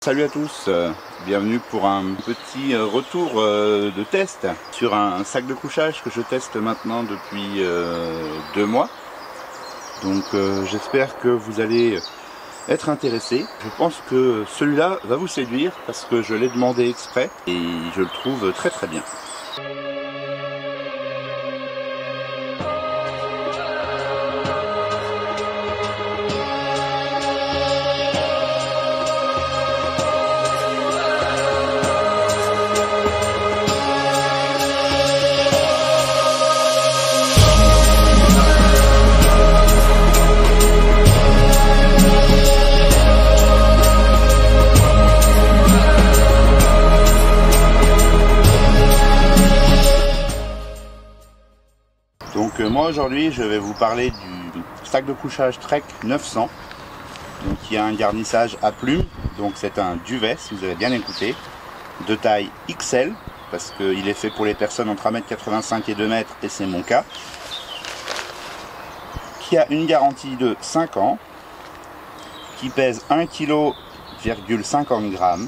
Salut à tous, bienvenue pour un petit retour de test sur un sac de couchage que je teste maintenant depuis 2 mois. Donc j'espère que vous allez être intéressés. Je pense que celui-là va vous séduire parce que je l'ai demandé exprès et je le trouve très très bien. Donc moi aujourd'hui je vais vous parler du sac de couchage Trek 900, donc qui a un garnissage à plumes, donc c'est un duvet si vous avez bien écouté, de taille XL, parce qu'il est fait pour les personnes entre 1,85 m et 2 m et c'est mon cas, qui a une garantie de 5 ans, qui pèse 1,50 kg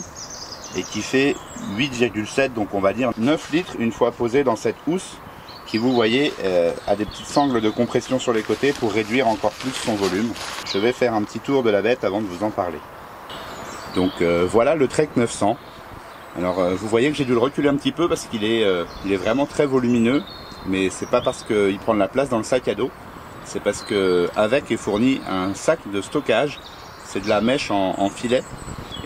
et qui fait 8,7, donc on va dire 9 litres une fois posé dans cette housse qui, vous voyez, a des petites sangles de compression sur les côtés pour réduire encore plus son volume. Je vais faire un petit tour de la bête avant de vous en parler. Donc voilà le Trek 900. Alors vous voyez que j'ai dû le reculer un petit peu parce qu'il est vraiment très volumineux, mais c'est pas parce qu'il prend de la place dans le sac à dos, c'est parce que avec est fourni un sac de stockage. C'est de la mèche en filet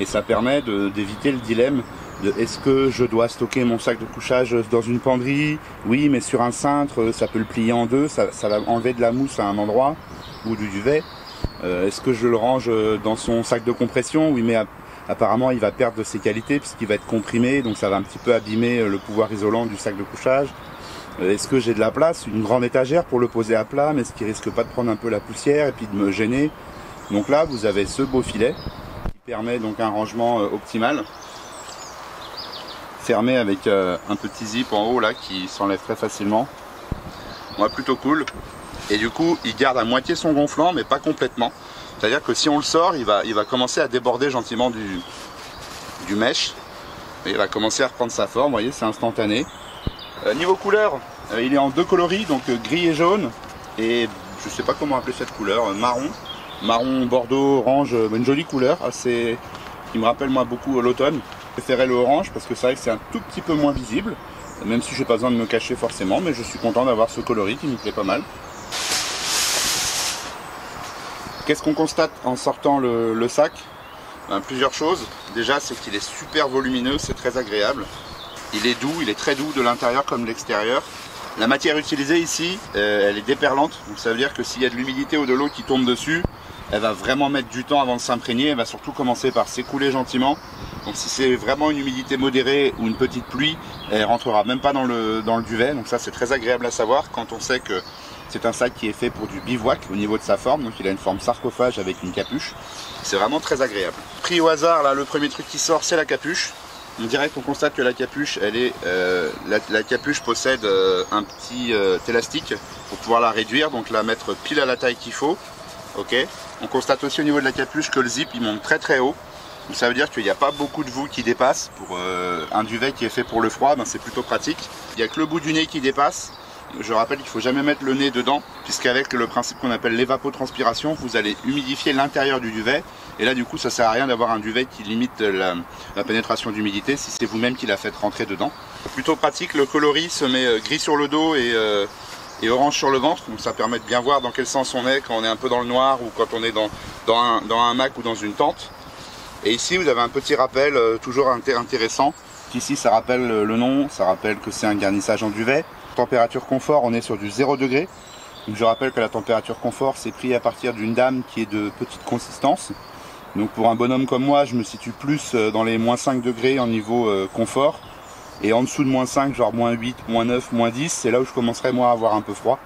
et ça permet d'éviter le dilemme de est-ce que je dois stocker mon sac de couchage dans une penderie? Oui, mais sur un cintre, ça peut le plier en deux, ça va enlever de la mousse à un endroit, ou du duvet. Est-ce que je le range dans son sac de compression? Oui, mais apparemment il va perdre de ses qualités puisqu'il va être comprimé, donc ça va un petit peu abîmer le pouvoir isolant du sac de couchage. Est-ce que j'ai de la place, une grande étagère pour le poser à plat, mais ce qui risque pas de prendre un peu la poussière et puis de me gêner? Donc là, vous avez ce beau filet qui permet donc un rangement optimal, fermé avec un petit zip en haut là qui s'enlève très facilement. Ouais, plutôt cool. Et du coup il garde à moitié son gonflant mais pas complètement. C'est à dire que si on le sort il va commencer à déborder gentiment du mesh. Et il va commencer à reprendre sa forme, vous voyez, c'est instantané. Niveau couleur, il est en 2 coloris, donc gris et jaune. Et je sais pas comment appeler cette couleur, marron bordeaux orange, une jolie couleur assez, qui me rappelle moi beaucoup l'automne. Je préférais le orange parce que c'est vrai que c'est un tout petit peu moins visible, même si j'ai pas besoin de me cacher forcément, mais je suis content d'avoir ce coloris qui me plaît pas mal. Qu'est-ce qu'on constate en sortant le sac? Plusieurs choses. Déjà, c'est qu'il est super volumineux, c'est très agréable. Il est doux, il est très doux de l'intérieur comme de l'extérieur. La matière utilisée ici, elle est déperlante, donc ça veut dire que s'il y a de l'humidité ou de l'eau qui tombe dessus, elle va vraiment mettre du temps avant de s'imprégner, elle va surtout commencer par s'écouler gentiment. Donc si c'est vraiment une humidité modérée ou une petite pluie, elle rentrera même pas dans le duvet. Donc ça c'est très agréable à savoir quand on sait que c'est un sac qui est fait pour du bivouac au niveau de sa forme. Donc il a une forme sarcophage avec une capuche. C'est vraiment très agréable. Pris au hasard, là le premier truc qui sort c'est la capuche. On dirait qu'on constate que la capuche, elle est, la capuche possède un petit élastique pour pouvoir la réduire, donc la mettre pile à la taille qu'il faut. Okay. On constate aussi au niveau de la capuche que le zip il monte très très haut. Donc ça veut dire qu'il n'y a pas beaucoup de vous qui dépasse. Pour un duvet qui est fait pour le froid, ben c'est plutôt pratique. Il n'y a que le bout du nez qui dépasse. Je rappelle qu'il ne faut jamais mettre le nez dedans, puisqu'avec le principe qu'on appelle l'évapotranspiration, vous allez humidifier l'intérieur du duvet. Et là du coup ça sert à rien d'avoir un duvet qui limite la pénétration d'humidité si c'est vous-même qui la faites rentrer dedans. Plutôt pratique, le coloris se met gris sur le dos et orange sur le ventre, donc ça permet de bien voir dans quel sens on est quand on est un peu dans le noir ou quand on est dans un hamac ou dans une tente. Et ici vous avez un petit rappel toujours intéressant. Ici ça rappelle le nom, ça rappelle que c'est un garnissage en duvet. Température confort, on est sur du 0 degré. Donc je rappelle que la température confort c'est pris à partir d'une dame qui est de petite consistance. Donc pour un bonhomme comme moi je me situe plus dans les moins 5 degrés en niveau confort. Et en dessous de moins 5, genre moins 8, moins 9, moins 10, c'est là où je commencerai moi à avoir un peu froid.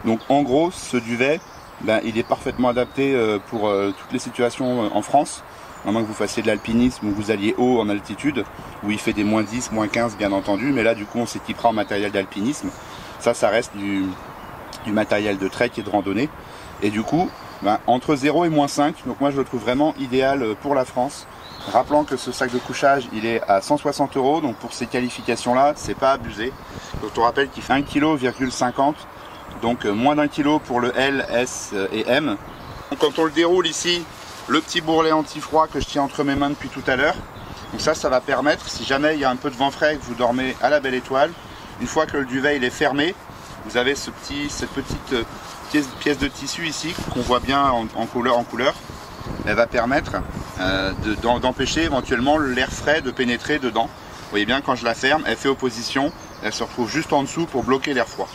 Donc en gros ce duvet, ben, il est parfaitement adapté pour toutes les situations en France. À moins que vous fassiez de l'alpinisme ou vous alliez haut en altitude, où il fait des moins 10, moins 15 bien entendu, mais là du coup on s'équipera en matériel d'alpinisme. Ça reste du matériel de trek et de randonnée. Et du coup, ben, entre 0 et moins 5, donc moi je le trouve vraiment idéal pour la France. Rappelant que ce sac de couchage il est à 160 €, donc pour ces qualifications là c'est pas abusé. Donc on rappelle qu'il fait 1,50 kg, donc moins d'1 kg pour le L, S et M. Donc quand on le déroule ici, le petit bourrelet anti-froid que je tiens entre mes mains depuis tout à l'heure, donc ça va permettre, si jamais il y a un peu de vent frais et que vous dormez à la belle étoile, une fois que le duvet il est fermé, vous avez cette petite pièce de tissu ici qu'on voit bien en couleur. Elle va permettre d'empêcher éventuellement l'air frais de pénétrer dedans. Vous voyez bien, quand je la ferme, elle fait opposition, elle se retrouve juste en dessous pour bloquer l'air froid.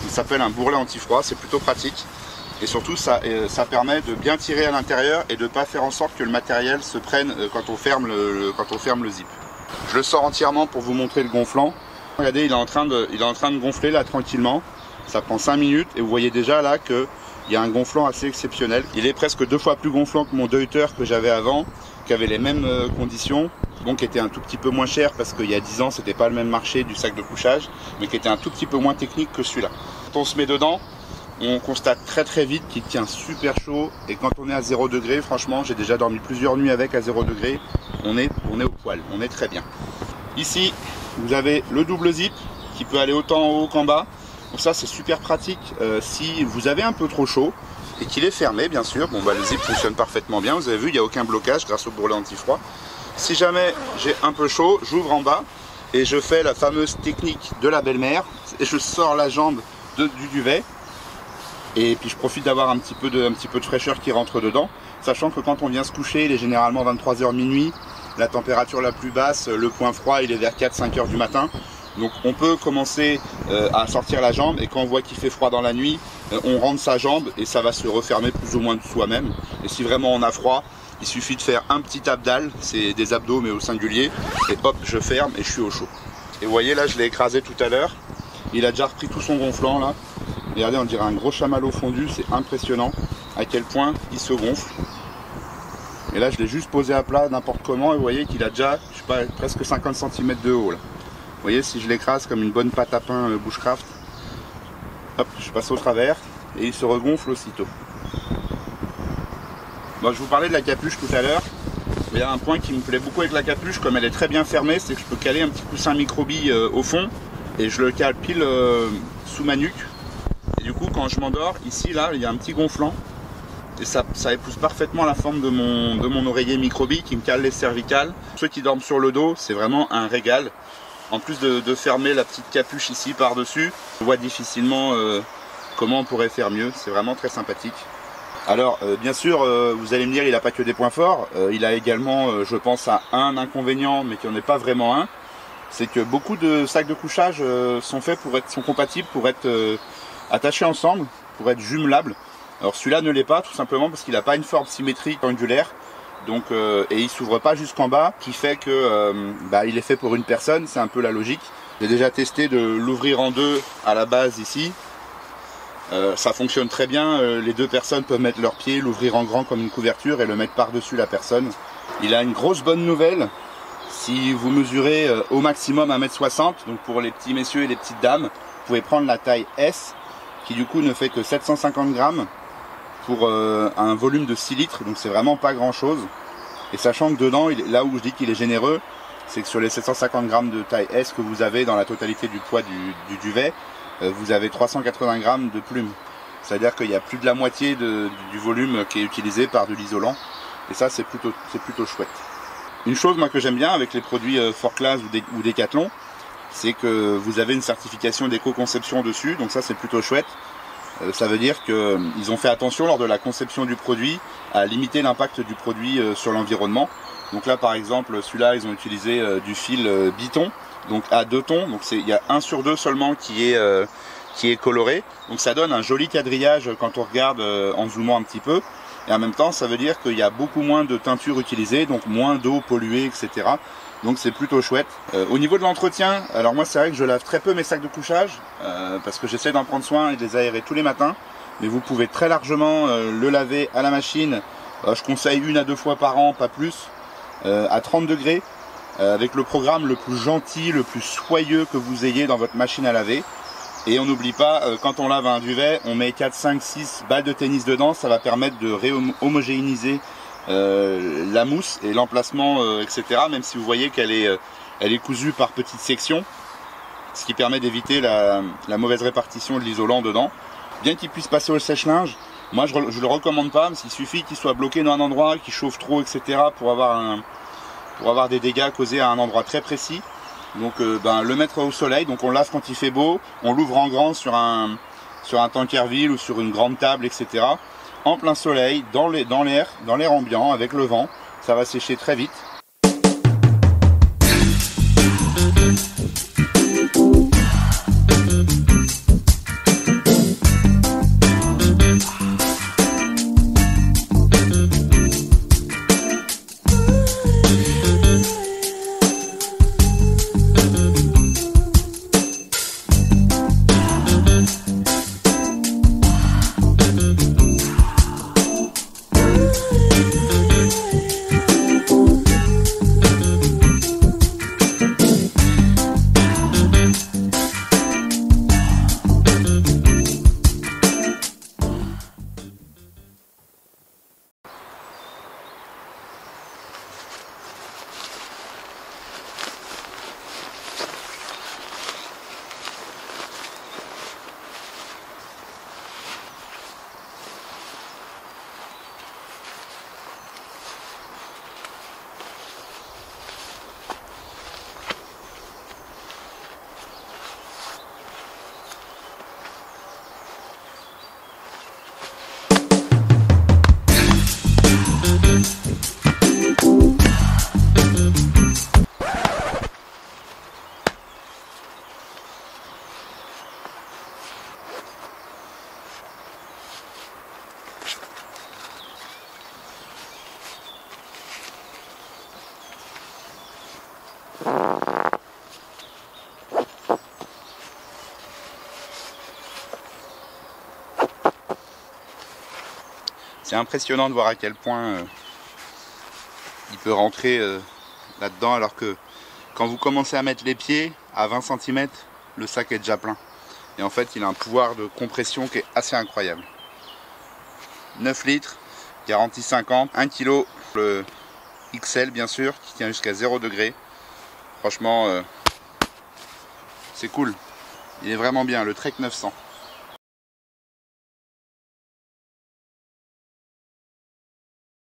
Ça s'appelle un bourrelet anti-froid, c'est plutôt pratique. Et surtout, ça permet de bien tirer à l'intérieur et de ne pas faire en sorte que le matériel se prenne quand on ferme le zip. Je le sors entièrement pour vous montrer le gonflant. Regardez, il est en train de gonfler là tranquillement. Ça prend 5 minutes et vous voyez déjà là que il y a un gonflant assez exceptionnel. Il est presque 2 fois plus gonflant que mon Deuter que j'avais avant, qui avait les mêmes conditions, donc qui était un tout petit peu moins cher parce qu'il y a 10 ans c'était pas le même marché du sac de couchage, mais qui était un tout petit peu moins technique que celui-là. Quand on se met dedans, on constate très vite qu'il tient super chaud, et quand on est à 0 degré, franchement j'ai déjà dormi plusieurs nuits avec à 0 degré, on est au poil, on est très bien. Ici vous avez le double zip qui peut aller autant en haut qu'en bas. Donc ça c'est super pratique si vous avez un peu trop chaud et qu'il est fermé bien sûr. Bon bah le zip fonctionne parfaitement bien, vous avez vu, il n'y a aucun blocage grâce au bourrelet anti-froid. Si jamais j'ai un peu chaud, j'ouvre en bas et je fais la fameuse technique de la belle-mère et je sors la jambe du duvet, et puis je profite d'avoir un petit peu de fraîcheur qui rentre dedans, sachant que quand on vient se coucher, il est généralement 23 h minuit, la température la plus basse, le point froid il est vers 4-5 h du matin. Donc on peut commencer à sortir la jambe, et quand on voit qu'il fait froid dans la nuit, on rentre sa jambe et ça va se refermer plus ou moins de soi-même. Et si vraiment on a froid, il suffit de faire un petit abdal, c'est des abdos mais au singulier, et hop, je ferme et je suis au chaud. Et vous voyez là, je l'ai écrasé tout à l'heure, il a déjà repris tout son gonflant là. Regardez, on dirait un gros chamallow fondu, c'est impressionnant à quel point il se gonfle. Et là je l'ai juste posé à plat n'importe comment, et vous voyez qu'il a déjà, je sais pas, presque 50 cm de haut là. Vous voyez, si je l'écrase comme une bonne pâte à pain Bushcraft, hop, je passe au travers et il se regonfle aussitôt. Bon, je vous parlais de la capuche tout à l'heure. Il y a un point qui me plaît beaucoup avec la capuche, comme elle est très bien fermée, c'est que je peux caler un petit coussin microbi au fond, et je le cale pile sous ma nuque. Et du coup, quand je m'endors, ici, là, il y a un petit gonflant, et ça épouse parfaitement la forme de mon oreiller microbi qui me cale les cervicales. Ceux qui dorment sur le dos, c'est vraiment un régal. En plus de fermer la petite capuche ici par-dessus, on voit difficilement comment on pourrait faire mieux. C'est vraiment très sympathique. Alors, bien sûr, vous allez me dire, il n'a pas que des points forts. Il a également, je pense, un inconvénient, mais qui n'en est pas vraiment un. C'est que beaucoup de sacs de couchage sont compatibles pour être attachés ensemble, pour être jumelables. Alors celui-là ne l'est pas, tout simplement parce qu'il n'a pas une forme symétrique angulaire. Donc, et il s'ouvre pas jusqu'en bas, qui fait que il est fait pour une personne, c'est un peu la logique. J'ai déjà testé de l'ouvrir en deux à la base ici. Ça fonctionne très bien, les deux personnes peuvent mettre leurs pieds, l'ouvrir en grand comme une couverture et le mettre par-dessus la personne. Il a une grosse bonne nouvelle, si vous mesurez au maximum 1,60 m, donc pour les petits messieurs et les petites dames, vous pouvez prendre la taille S, qui du coup ne fait que 750 grammes. Pour un volume de 6 litres, donc c'est vraiment pas grand chose. Et sachant que dedans, là où je dis qu'il est généreux, c'est que sur les 750 grammes de taille S que vous avez dans la totalité du poids du duvet, vous avez 380 grammes de plumes. C'est-à-dire qu'il y a plus de la moitié du volume qui est utilisé par de l'isolant. Et ça c'est plutôt chouette. Une chose moi que j'aime bien avec les produits 4Class ou Decathlon, c'est que vous avez une certification d'éco-conception dessus, donc ça c'est plutôt chouette. Ça veut dire qu'ils ont fait attention lors de la conception du produit à limiter l'impact du produit sur l'environnement. Donc là par exemple, celui-là ils ont utilisé du fil biton, donc à 2 tons, donc il y a 1 sur 2 seulement qui est coloré. Donc ça donne un joli quadrillage quand on regarde en zoomant un petit peu. Et en même temps ça veut dire qu'il y a beaucoup moins de teinture utilisée, donc moins d'eau polluée, etc. Donc c'est plutôt chouette. Au niveau de l'entretien, alors moi c'est vrai que je lave très peu mes sacs de couchage parce que j'essaie d'en prendre soin et de les aérer tous les matins. Mais vous pouvez très largement le laver à la machine. Je conseille 1 à 2 fois par an, pas plus, à 30 degrés, avec le programme le plus gentil, le plus soyeux que vous ayez dans votre machine à laver. Et on n'oublie pas, quand on lave un duvet, on met 4, 5, 6 balles de tennis dedans, ça va permettre de réhomogénéiser la mousse et l'emplacement, etc. Même si vous voyez qu'elle est cousue par petites sections, ce qui permet d'éviter la mauvaise répartition de l'isolant dedans. Bien qu'il puisse passer au sèche-linge, moi je le recommande pas, parce qu'il suffit qu'il soit bloqué dans un endroit, qu'il chauffe trop, etc. pour avoir des dégâts causés à un endroit très précis. Donc le mettre au soleil, donc on lave quand il fait beau, on l'ouvre en grand sur un tankerville ou sur une grande table, etc. En plein soleil, dans l'air ambiant, avec le vent, ça va sécher très vite. C'est impressionnant de voir à quel point il peut rentrer là-dedans, alors que quand vous commencez à mettre les pieds à 20 cm, le sac est déjà plein. Et en fait, il a un pouvoir de compression qui est assez incroyable. 9 litres, garantie 50, 1 kg, le XL bien sûr, qui tient jusqu'à 0 degré. Franchement, c'est cool. Il est vraiment bien, le Trek 900.